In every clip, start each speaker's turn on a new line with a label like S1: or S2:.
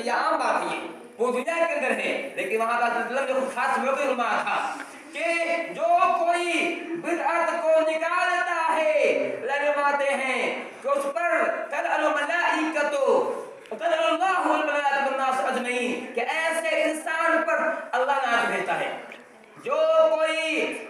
S1: یہ عام بات ہے، وہ دنیا کے اندر ہے، لیکن وہاں کا جو خاص موقع فرمایا تھا کہ جو کوئی بدعت کو نکالتا ہے فرماتے ہیں کہ اس پر تلعنُ الملائکۃ تلعنُ اللہ والملائکۃ والناس اجمعین، کہ ایسے انسان پر اللہ لعنت بھیجتا ہے۔ جو کوئی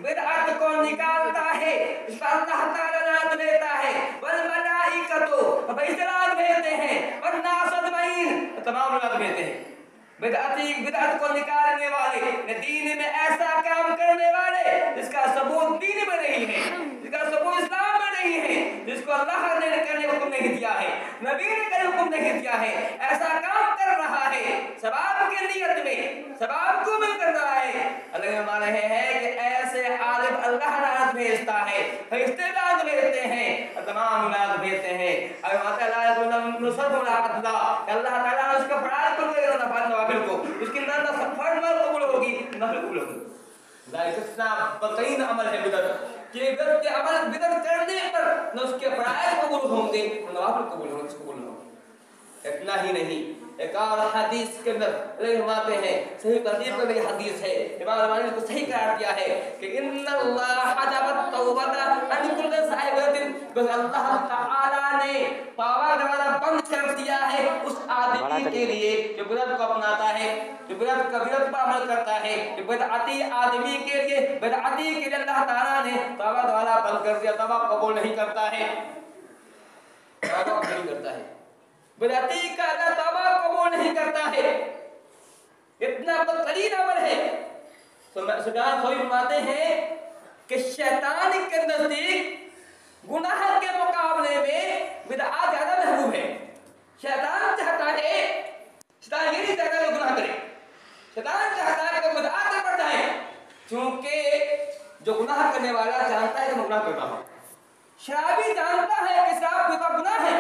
S1: بدعت کو نکالتا ہے اس پر اللہ تعالیٰ لعنت بھیجتا ہے، والملائکۃ فرشتے لعنت بھیجتے ہیں، والناس اجمعین تمام لعنت بھیجتے ہیں۔ بدعت کو نکالنے والے، دین میں ایسا کام کرنے والے جس کا ثبوت دین میں نہیں ہے، جس کا ثبوت اسلام میں نہیں ہے، جس کو اللہ نے کرنے کا حکم نہیں دیا ہے، نبی نے کرنے کا حکم نہیں دیا ہے، ایسا کام کر رہا ہے ثواب کی نیت میں، ثواب کو مل کر رہا ہے، اللہ نے مان رہے ہیں کہ ایسے عالم اللہ لعنت بھیجتا ہے، فرشتے لعنت بھیجتے ہیں، تمام لعنت بھیجتے ہیں۔ اور اللہ تعالیٰ اس کا فرائض کو کو اس کی فرض قبول ہوگی، نفل قبول ہوگی۔ اتنا بدترین عمل ہے بدعت، کہ بدعت کے عمل بدعت کرنے پر نہ اس کے فرائض قبول ہوں گے نہ نوافل قبول ہوں گے۔ اتنا ہی نہیں، ایک اور حدیث کے اندر فرماتے ہیں، صحیح ترتیب میں یہ حدیث ہے، امام البانی نے کو صحیح قرار دیا ہے کہ ان اللہ حجب التوبۃ عن کل صاحبۃ، بس اللہ تعالی نے توبہ دروازہ بند کر دیا ہے اس آدمی کے لیے جو بدعت کو اپناتا ہے، جو بدعت پر عمل کرتا ہے، جو بدعتی آدمی کے لیے، بدعتی کے لیے اللہ تعالی نے توبہ دروازہ بند کر دیا، توبہ قبول نہیں کرتا ہے، توبہ قبول نہیں کرتا ہے، بدعتی کا اللہ توبہ قبول نہیں کرتا ہے، اتنا بدترین عمل ہے۔ سفیان ثوری فرماتے ہیں کہ شیطان کے نزدیک گناہ کے مقابلے میں بدعات زیادہ محبوب ہے۔ شیطان چاہتا ہے، شیطان یہ نہیں چاہتا کہ گناہ کرے، شیطان چاہتا ہے کہ بدعات میں پڑ جائے، کیونکہ جو گناہ کرنے والا چاہتا ہے کہ میں گناہ کرتا ہوں۔ شرابی جانتا ہے کہ شراب پینا گناہ ہے،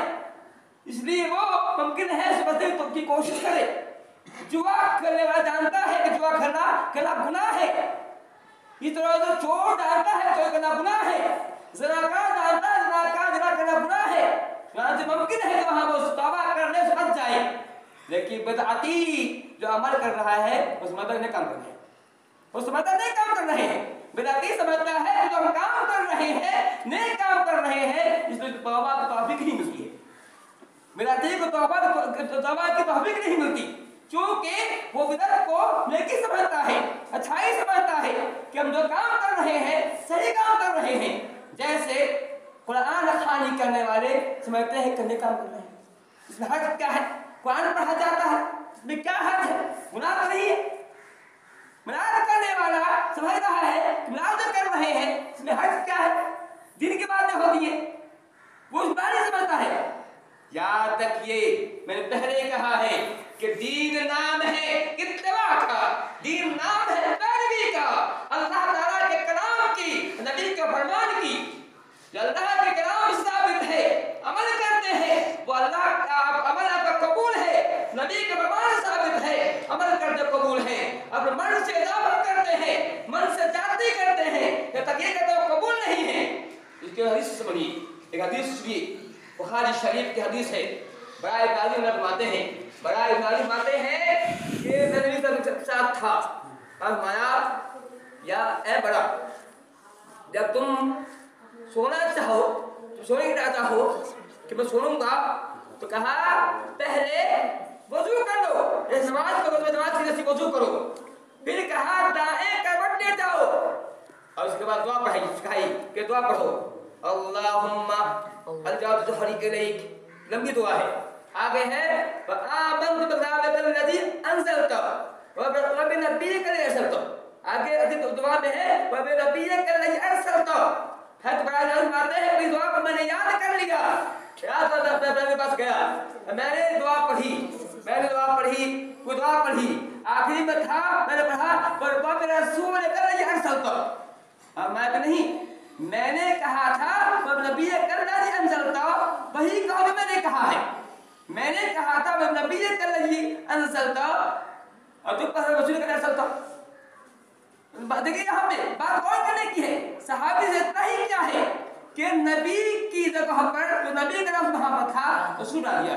S1: اس لیے وہ ممکن ہے سمجھنے کی کوشش کرے۔ جوا کھیلنے والا جانتا ہے کہ جوا کھیلنا گناہ ہے، اس طرح جو چور جانتا ہے چور کرنا گناہ ہے، زناکار جانتا ہے زنا کرنا گناہ ہے، چنانچہ ممکن ہے کہ وہاں وہ توبہ کرنے سے بچ جائے، لیکن بدعتی جو عمل کر رہا ہے اس مدد نہیں کام کر رہے ہیں، اس مدد نہیں کام کر رہے ہیں۔ بدعتی سمجھتا ہے کہ جو ہم کام کر رہے ہیں نیک کام کر رہے ہیں، اس میں توبہ کی توفیق نہیں ملتی ہے، بدعتی کو توبہ کی توفیق نہیں ملتی، چونکہ وہ بدعت کو نیکی سمجھتا ہے، اچھائی سمجھتا ہے کہ ہم جو کام کر رہے ہیں صحیح کام کر رہے ہیں۔ جیسے قرآن خوانی کرنے والے سمجھتے ہیں کہ نیک کام کر رہے ہیں، اس میں حرج کیا ہے؟ قرآن پڑھا جاتا ہے، اس میں کیا حرج ہے؟ گناہ تو نہیں ہے۔ ملاد کرنے والا سمجھ رہا ہے کہ ملاد کر رہے ہیں، اس میں حرج کیا ہے؟ دین کی باتیں ہوتی ہیں، وہ اس بارے سمجھتا ہے۔ یاد رکھیے میں نے پہلے کہا ہے کہ دین نام ہے اتباع کا، دین نام ہے پیروی کا، اللہ تعالیٰ کے کلام کی، نبی کے فرمان کی۔ جو اللہ کے کلام ثابت ہے عمل کرتے ہیں وہ اللہ کا عمل آپ کا قبول ہے، نبی کے فرمان ثابت ہے عمل کرتے قبول ہے۔ اب من سے اضافت کرتے ہیں، من سے زیادتی کرتے ہیں، جب تک یہ کہتے ہو قبول نہیں ہے۔ اس کے حدیث سے بنی ایک حدیث بھی بخاری شریف کی حدیث ہے، برائے ابن عازب فرماتے ہیں، برائے ابن عازب فرماتے ہیں کہ میں نبی کے ساتھ تھا، اور فرمایا یا اے بڑا، جب تم سونا چاہو تو سونے کی چاہو کہ میں سونوں گا تو کہا پہلے وضو کر لو، یہ نماز کرو تو نماز کی جیسی وضو کرو، پھر کہا دائیں کروٹ لے جاؤ، اور اس کے بعد دعا پڑھائی سکھائی کہ دعا پڑھو اللہم الجواب جوہری الیک، لمبی دعا ہے۔ آگے ہے وآمنت بکتابک الذی انزلت وبنبیک الذی ارسلت، آگے دعا میں ہے وبنبیک الذی ارسلت۔ حضرت برائے ناظر فرماتے ہیں کہ دعا کو میں نے یاد کر لیا، یاد کرتا میرے پاس گیا، میں نے دعا پڑھی، کوئی دعا پڑھی، آخری میں تھا میں نے پڑھا وبرسولک الذی ارسلت، اب میں کہ نہیں میں نے کہا تھا وبنبیک الذی انزلت، وہی کہا جو میں نے کہا ہے، میں نے کہا تھا وبنبیک الذی انزلت، اور تو پڑھ رسولک الذی ارسلت۔ دیکھیں یہاں پہ بات اور کرنے کی ہے، صحابی سے اتنا ہی کیا ہے کہ نبی کی جگہ پر جو نبی کا نام وہاں پر تھا رسول ڈال دیا،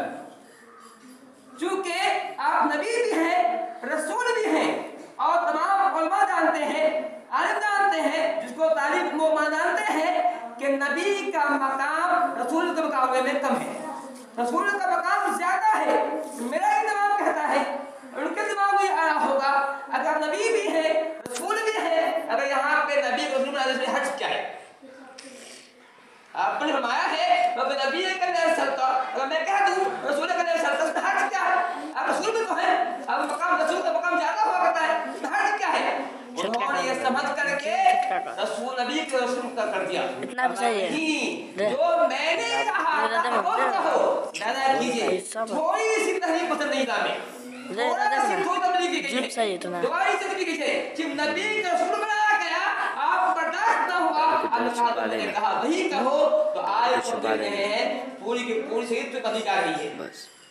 S1: چونکہ آپ نبی بھی ہیں، رسول بھی ہیں، اور تمام علماء جانتے ہیں، عالم جانتے ہیں، جس کو طالب وہ جانتے ہیں کہ نبی کا مقام رسول کے مقابلے میں کم ہے، رسول کا مقام زیادہ ہے۔ میرا ہی دماغ کہتا ہے، ان کے دماغ میں آیا ہوگا اگر نبی بھی ہے، رسول بھی ہے، اگر یہاں پہ نبی رسول علیہ وسلم حج کیا ہے؟ آپ نے فرمایا ہے وہ نبی کا نام سلطا، اگر میں کہہ دوں رسول کا نام سلطا، اس میں حج کیا ہے؟ اب رسول بھی تو ہے، اب مقام رسول کا مقام زیادہ ہوا کرتا ہے، اس میں حج کیا ہے؟ انہوں نے یہ سمجھ کر کے رسول نبی کے رسول کا کر دیا۔ نہیں، جو میں نے کہا تھا وہ کہو، زیادہ کیجئے، تھوڑی سی تحریف پسند نہیں لانے، تھوڑا سی تھوڑی تبلیغ کی گئی ہے، دوباری سے تبلیغ کی ہے، جب نبی کا رسول بنایا گیا آپ برداشت نہ ہوا، اللہ نے کہا وہی کہو، تو آئے کو دیکھ رہے ہیں پوری کی پوری سیرت پہ تبلیغ آ رہی ہے۔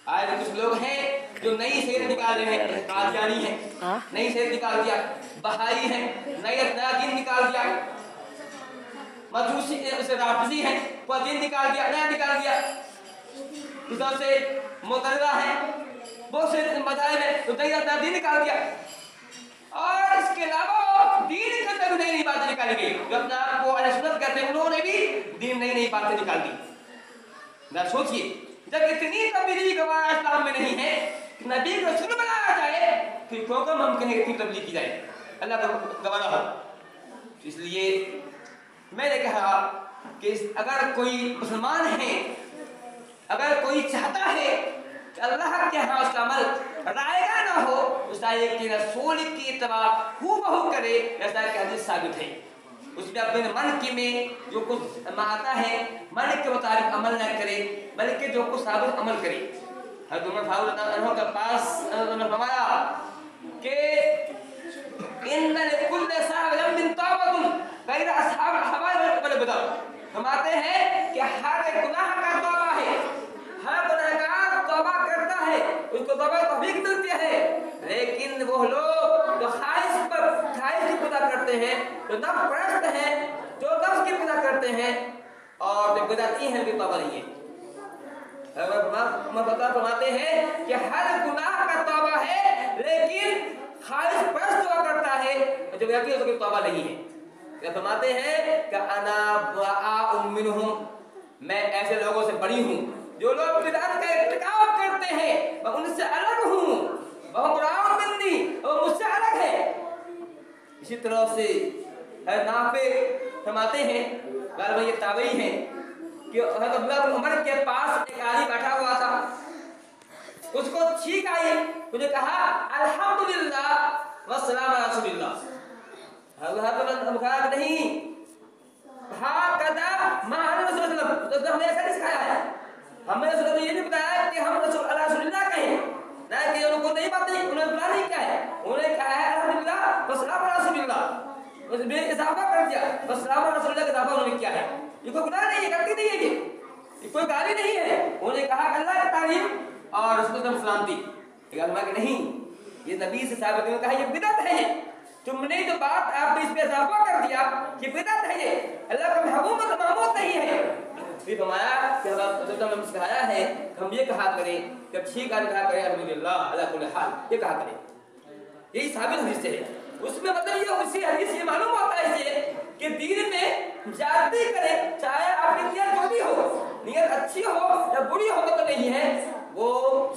S1: آئے کچھ لوگ ہیں جو نئی سیرت نکال رہے ہیں، قادیانی ہیں، نئی سیرت نکال دیا، بہائی ہیں، نیا دین نکال دیا، مجوسی اسے رافضی ہیں، وہ دین نکال دیا، نیا نکال دیا، اس طرح سے معتزلہ ہیں، بہت سے مذاہب ہیں تو نیا دین نکال دیا، اور اس کے علاوہ دین کے اندر نئی نئی باتیں نکالی گئی، جو اپنے آپ کو اہل سنت کہتے ہیں انہوں نے بھی دین نئی نئی باتیں نکال دی۔ ذرا سوچئے جب اتنی تبلیغ گوارا اسلام میں نہیں ہے کہ نبی کو رسول بنایا جائے پھر کیوں کم ہم کہیں اتنی تبلیغ کی جائے، اللہ کا گوارا ہو۔ اس لیے میں نے کہا کہ اگر کوئی مسلمان ہے، اگر کوئی چاہتا ہے کہ اللہ کے ہاں اس کا عمل رائگاں نہ ہو، اس آئے کہ رسول کی اتباع ہو بہو کرے، جیسا کہ حدیث ثابت ہے، اس میں اپنے من کی میں جو کچھ آتا ہے من کے مطابق عمل نہ کرے بلکہ جو کچھ ثابت عمل کرے۔ حضرت عمر فاروق رضی اللہ عنہ کے پاس انہوں نے فرمایا کہ ان لکل صاحب ذنب توبۃ غیر اصحاب الحوائج والبدع، فرماتے ہیں کہ ہر گناہ کا توبہ ہے، ہر گناہگار توبہ کرتا ہے، اس کو توبہ توفیق ملتی ہے، لیکن وہ لوگ جو خواہش کی پوجا کرتے ہیں، جو نفس پرست ہیں، جو نفس کی پوجا کرتے ہیں اور جو بدعتی ہیں، بھی توبہ نہیں ہے۔ فرماتے ہیں کہ ہر گناہ کا توبہ ہے لیکن خواہش پرست ہوا کرتا ہے، جو بدعتی ہے اس کی توبہ نہیں ہے۔ فرماتے ہیں کہ انا براء منہم، میں ایسے لوگوں سے بری ہوں جو لوگ بدعت کا ارتکاب کرتے ہیں، میں ان سے الگ ہوں، وہ براء منی، وہ مجھ سے الگ ہے۔ اسی طرح سے نافع فرماتے ہیں، غالباً یہ تابعی ہیں، کہ حضرت عبداللہ بن عمر کے پاس ایک آدمی بیٹھا ہوا تھا، اس کو چھینک آئی، مجھے کہا الحمدللہ والسلام علی رسول اللہ، حضرت نے کہا کہ نہیں، ہاکذا ما رسول اللہ، ہمیں ایسا نہیں سکھایا ہے، ہمیں رسول اللہ یہ نہیں بتایا کہ ہم رسول اللہ کہیں، نہ کہ ان کو نہیں بات نہیں، انہوں نے بلا نہیں کیا ہے، انہوں نے کہا ہے الحمدللہ والسلام علی رسول اللہ، اس میں اضافہ کر دیا، والسلام علی رسول اللہ کا اضافہ انہوں نے کیا ہے، یہ کوئی گناہ نہیں ہے، غلطی نہیں ہے، یہ کوئی گالی نہیں ہے، انہوں نے کہا اللہ کی تعریف اور رسول اللہ سلامتی، لیکن کہ نہیں، یہ نبی سے ثابت ہے، کہا یہ بدعت ہے، تم نے جو بات آپ نے اس پہ اضافہ کر دیا کہ بدعت ہے، یہ اللہ کا محبوب معبود نہیں ہے۔ پھر فرمایا کہ حضرت نے ہمیں سکھایا ہے کہ ہم یہ کہا کریں کہ ٹھیک ہے کہا کریں الحمدللہ علی کل حال، یہ کہا کریں، یہی ثابت حدیث سے ہے۔ اس میں مطلب یہ اسی حدیث سے معلوم ہوتا ہے اسے کہ دین میں زیادتی کریں، چاہے آپ کی نیت جو بھی ہو، نیت اچھی ہو یا بری ہو تو نہیں ہے، وہ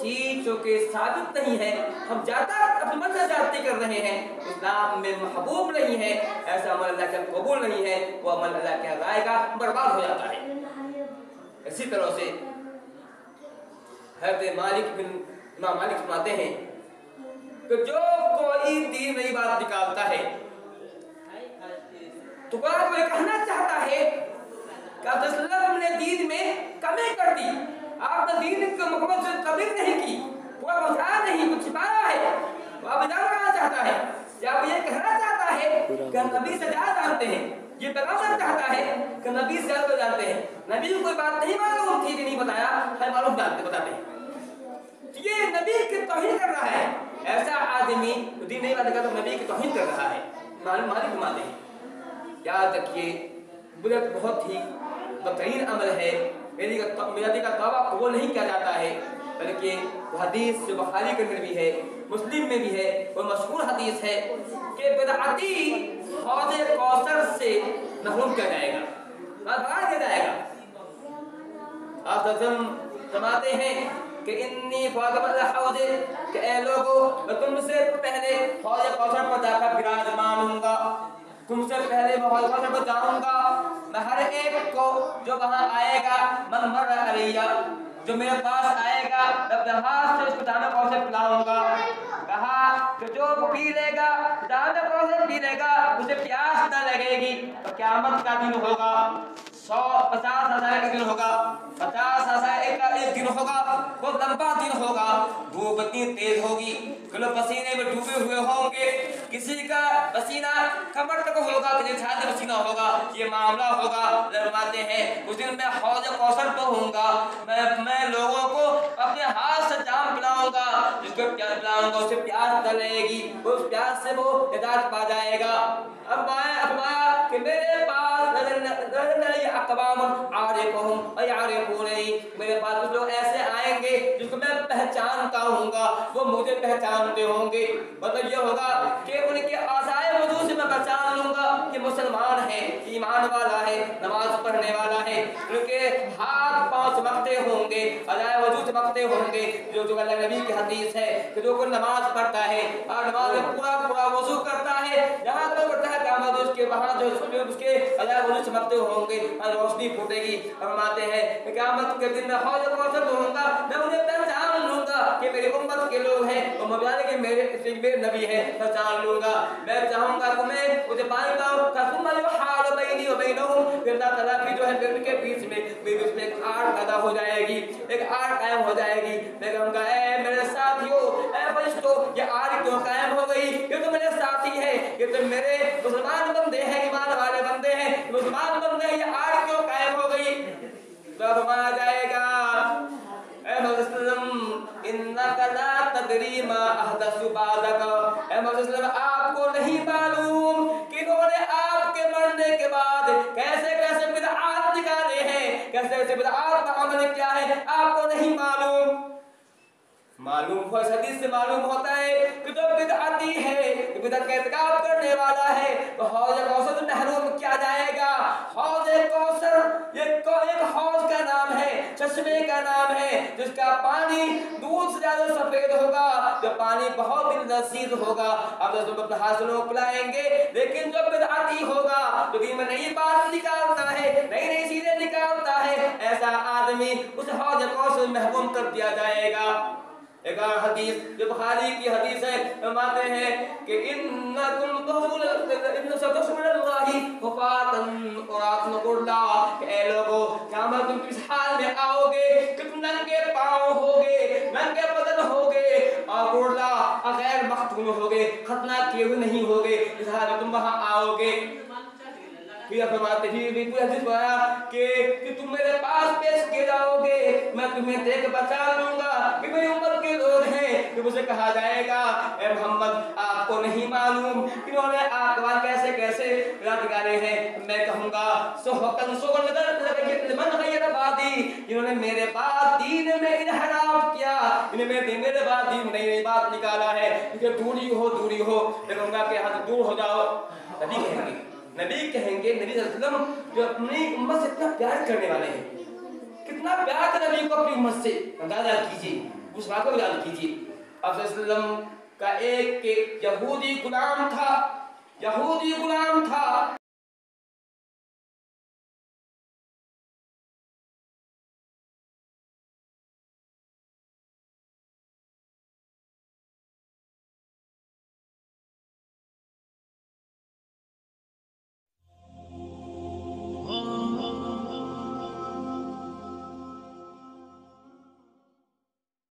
S1: چیز جو کہ ثابت نہیں ہے، ہم زیادہ اپنے من سے زیادتی کر رہے ہیں، اسلام میں محبوب نہیں ہے، ایسا عمل اللہ کے قبول نہیں ہے، وہ عمل اللہ کے رائے کا برباد ہو جاتا ہے۔ اسی طرح سے حضرت امام مالک فرماتے ہیں کہ جو کوئی دین نئی بات نکالتا ہے تو بات وہ کہنا چاہتا ہے کہ آپ صلی اللہ علیہ وسلم نے دین میں کمی کر دی، آپ نے دین کو مکمل سے تبلیغ نہیں کی، کوئی بتایا نہیں، کچھ چھپایا ہے، وہ آپ اجازت کرنا چاہتا ہے، یا وہ یہ کہنا چاہتا ہے کہ ہم نبی سے زیادہ جانتے ہیں، یہ پیغام چاہتا ہے کہ نبی سے زیادہ جانتے ہیں، نبی کو کوئی بات نہیں معلوم تھی کہ نہیں بتایا، ہم معلوم بتاتے ہیں، یہ نبی کی توہین کر رہا ہے۔ ایسا آدمی دین نہیں بات کرتا نبی کی توہین کر رہا ہے۔ مالک فرماتے ہیں یاد رکھیے بدعت بہت ہی بدترین عمل ہے، میرادی کا توبہ قبول نہیں کیا جاتا ہے، بلکہ وہ حدیث جو بخاری کے اندر بھی ہے مسلم میں بھی ہے وہ مشہور حدیث ہے کہ بدعتی حوض کوثر سے محروم کیا جائے گا بھگا دیا جائے گا. آپ فرماتے ہیں کہ انی فاطمہ الحوض کہ اے لوگوں میں تم سے پہلے حوض کوثر پر جا کر براجمان ہوں گا تم سے پہلے میں حوض کوثر پر جاؤں گا میں ہر ایک کو جو وہاں آئے گا من مر علیہ جو میرے پاس آئے گا میں اپنے ہاتھ سے اس کو جام کوثر پلاؤں گا. کہا کہ جو پی لے گا جام کوثر پی لے گا اسے پیاس نہ لگے گی تو قیامت کا دن ہوگا 50,000 کا دن ہوگا 50,000 کا ایک دن ہوگا وہ لمبا دن ہوگا دھوپ اتنی تیز ہوگی کہ لوگ پسینے میں ڈوبے ہوئے ہوں گے کسی کا پسینہ کمر تک ہوگا کسی چھاتی پسینہ ہوگا یہ معاملہ ہوگا. فرماتے ہیں اس دن میں حوض کوثر پہ ہوں گا میں لوگوں کو اپنے ہاتھ سے جام پلاؤں گا جس کو پیاس پلاؤں گا اسے پیاس نہ لگے گی اس پیاس سے وہ ہدایت پا جائے گا. اب فرمایا کہ میرے پاس اقوام عارفهم ويعرفونني میرے پاس کچھ لوگ ایسے آئیں گے جس کو میں پہچانتا ہوں گا وہ مجھے پہچانتے ہوں گے. مطلب یہ ہوگا کہ ان کے اعضائے وضو سے میں پہچان لوں گا کہ مسلمان ہے ایمان والا ہے نماز پڑھنے والا ہے. ان کے ہاتھ پاؤں چمکتے ہوں گے اعضائے وضو چمکتے ہوں گے جو اللہ نبی کی حدیث ہے کہ جو کوئی نماز پڑھتا ہے اور نماز میں پورا وضو کرتا ہے جہاں تک پڑھتا ہے قیامت اس کے وہاں جو اس کے اعضائے وضو چمکتے ہوں گے اور روشنی پھوٹے گی. فرماتے ہیں کہ قیامت کے دن میں حوض کوثر ہوں گا میں انہیں پہچان لوں گا کہ میری امت کے لوگ ہیں اور میں جانے کہ میرے نبی ہیں پہچان لوں گا. میں چاہوں گا تمہیں مجھے پانی لاؤ ثم يحال بيني وبينهم پھر اللہ تعالیٰ کی جو ہے ان کے بیچ میں ایک آڑ پیدا ہو جائے گی ایک آڑ قائم ہو جائے گی. میں کہوں گا اے میرے ساتھیوں اے فرشتوں یہ آڑ کیوں قائم ہو گئی یہ تو میرے ساتھی ہے یہ تو میرے مسلمان بندے ہیں ایمان والے بندے ہیں مسلمان بندے ہیں یہ آڑ کیوں قائم ہو گئی. تو فرمایا جائے گا اے مسلم انک لا تدری ما احدث بعدک اے مسلم آپ کو نہیں معلوم کہ انہوں نے آپ کے مرنے کے بعد کیسے کیسے بدعات نکالے ہیں کیسے کیسے بدعات کا عمل کیا ہے آپ کو نہیں معلوم. معلوم ہو اس حدیث سے معلوم ہوتا ہے کہ جو بدعتی ہے بدعت کا ارتکاب کرنے والا ہے تو حوض کوثر میں محروم کیا جائے گا. حوض کوثر ایک حوض کا نام ہے چشمے کا نام ہے جس کا پانی دودھ سے زیادہ سفید ہوگا جو پانی بہت ہی لذیذ ہوگا. اب جو اپنے حاصلوں پلائیں گے لیکن جو بدعتی ہوگا جو دین میں نئی بات نکالتا ہے نئی چیزیں نکالتا ہے ایسا آدمی اس حوض کوثر میں محروم کر دیا جائے گا. ایک حدیث جو بخاری کی حدیث ہے فرماتے ہیں کہ انکم تحضرون اللہ حفاظا عراة غرلا کہ اے لوگو قیامت تم کس حال میں آؤ گے کہ تم ننگے پاؤں ہوگے ننگے بدن ہوگے اور غرلا غیر مختون ہوگے ختنہ کیے ہوئے نہیں ہوگے اس حال میں تم وہاں آؤ گے. پھر فرماتے ہیں کوئی حدیث بتایا کہ تم میرے پاس پیش کیے جاؤ گے میں تمہیں دیکھ بچا لوں گا کہ میری امت کے لوگ ہیں کہ مجھے کہا جائے گا اے محمد آپ کو نہیں معلوم کہ انہوں نے اقوال کیسے کیسے نکالے ہیں. میں کہوں گا سوکن من غیر بادی انہوں نے میرے بعد دین میں انحراف کیا انہوں نے میرے بعد دین میں نئی بات نکالا ہے کہ دوری ہو. میں کہوں گا کہ حد دور ہو جاؤ. نبی کہیں گے نبی صلی اللہ علیہ وسلم جو اپنی امت سے اتنا پیار کرنے والے ہیں کتنا پیار تھا نبی کو اپنی امت سے اندازہ کیجئے اس بات کو یاد کیجئے. آپ صلی اللہ علیہ وسلم کا ایک یہودی غلام تھا